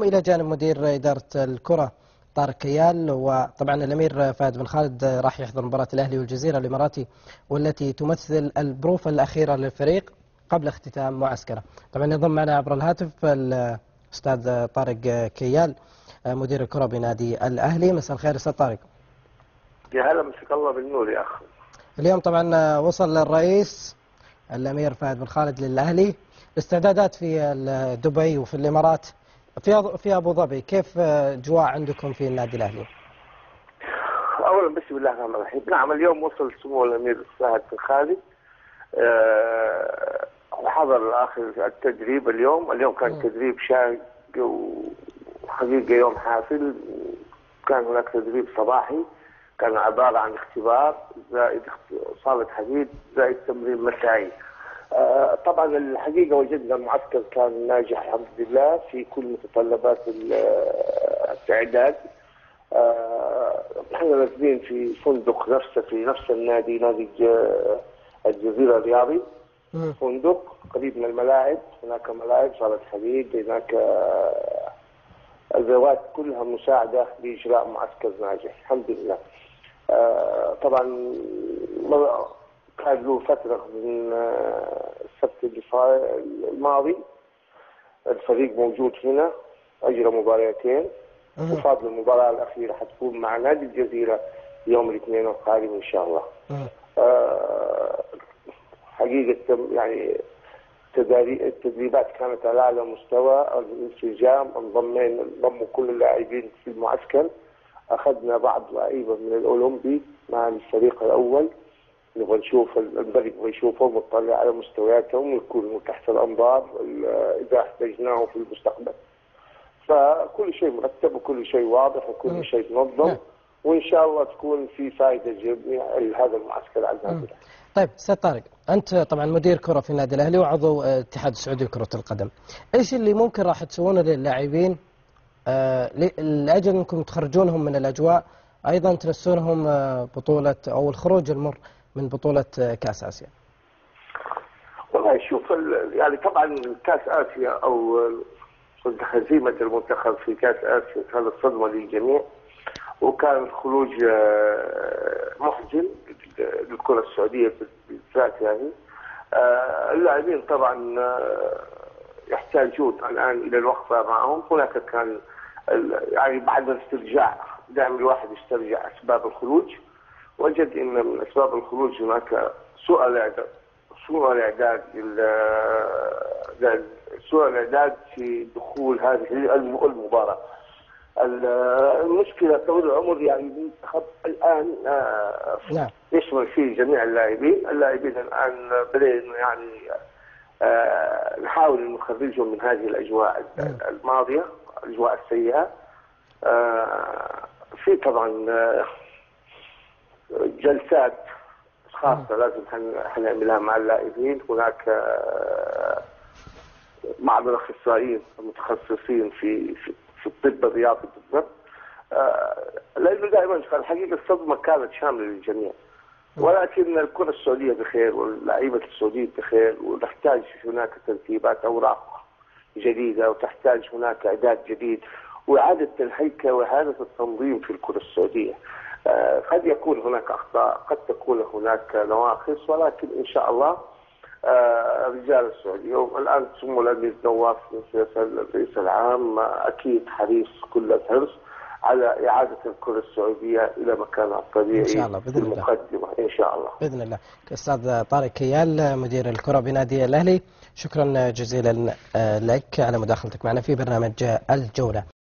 إلى جانب مدير إدارة الكرة طارق كيال، وطبعا الأمير فهد بن خالد راح يحضر مباراة الأهلي والجزيرة الإماراتي والتي تمثل البروفة الأخيرة للفريق قبل اختتام معسكره. طبعا ينضم معنا عبر الهاتف الأستاذ طارق كيال مدير الكرة بنادي الأهلي. مساء الخير أستاذ طارق. يا هلا، مساك الله بالنور يا أخ. اليوم طبعا وصل الرئيس الأمير فهد بن خالد للأهلي، الاستعدادات في دبي وفي الإمارات في أبو ظبي، كيف أجواء عندكم في النادي الأهلي؟ أولا بسم الله الرحمن الرحيم. نعم، اليوم وصل سمو الأمير فهد بن خالد وحضر آخر التدريب. اليوم كان تدريب شاق وحقيقة يوم حافل. كان هناك تدريب صباحي كان عبارة عن اختبار زائد صالة حديد زائد تمرين مسائي. طبعا الحقيقة وجدنا المعسكر كان ناجح الحمد لله في كل متطلبات الاستعداد. احنا نازلين في فندق نفسه في نفس النادي، نادي الجزيرة الرياضي. فندق قريب من الملاعب، هناك ملاعب، صالة حديد، هناك الادوات كلها مساعدة لإجراء معسكر ناجح الحمد لله. طبعا كان له فترة من السبت الماضي الفريق موجود هنا، أجرى مباراتين وفاضل المباراة الأخيرة حتكون مع نادي الجزيرة يوم الاثنين القادم إن شاء الله. حقيقة يعني التدريبات كانت على أعلى مستوى، الانسجام، انضموا كل اللاعبين في المعسكر. أخذنا بعض لعيبة من الأولمبي مع الفريق الأول، نبغى نشوف الفريق يشوفهم ونطلع على مستوياتهم ويكونوا تحت الأنظار إذا احتاجناهم في المستقبل. فكل شيء مرتب وكل شيء واضح وكل شيء منظم، وإن شاء الله تكون في فائدة جميع هذا المعسكر على النادي. طيب أستاذ طارق، أنت طبعا مدير كرة في النادي الأهلي وعضو الاتحاد السعودي لكرة القدم، إيش اللي ممكن راح تسوونه للاعبين لأجل أنكم تخرجونهم من الأجواء، أيضا تنسونهم بطولة أو الخروج المر من بطولة كأس آسيا؟ والله شوف، يعني طبعا كأس آسيا أو هزيمة المنتخب في كأس آسيا كانت صدمة للجميع، وكان الخروج محزن للكرة السعودية بالذات. يعني اللاعبين طبعا يحتاجون الآن إلى الوقفة معهم. هناك كان يعني بعد الاسترجاع دائما الواحد يسترجع أسباب الخروج، وجد أن من أسباب الخروج هناك سوء الإعداد في دخول هذه المباراة. المشكلة طويل العمر، يعني المنتخب الآن يشمل فيه جميع اللاعبين الآن بدأنا يعني نحاول أن نخرجهم من هذه الأجواء الماضية، الأجواء السيئة. في طبعا جلسات خاصة لازم حنعملها مع اللاعبين. هناك مع الأخصائيين المتخصصين في الطب الرياضي بالضبط، لأنه دائما الحقيقة الصدمة كانت شاملة للجميع، ولكن الكرة السعودية بخير واللاعيبة السعوديين بخير، ونحتاج هناك ترتيبات أوراق جديدة، وتحتاج هناك إعداد جديد وإعادة الهيكل وإعادة التنظيم في الكرة السعودية. قد يكون هناك أخطاء، قد تكون هناك نواقص، ولكن إن شاء الله رجال السعودية والآن سمو الأمير نواف بن فيصل الرئيس العام أكيد حريص كل الحرص على إعادة الكرة السعودية إلى مكانها الطبيعي إن شاء الله بإذن المقدمة إن شاء الله بإذن الله. أستاذ طارق كيال مدير الكرة بنادي الأهلي، شكرا جزيلا لك على مداخلتك معنا في برنامج الجولة.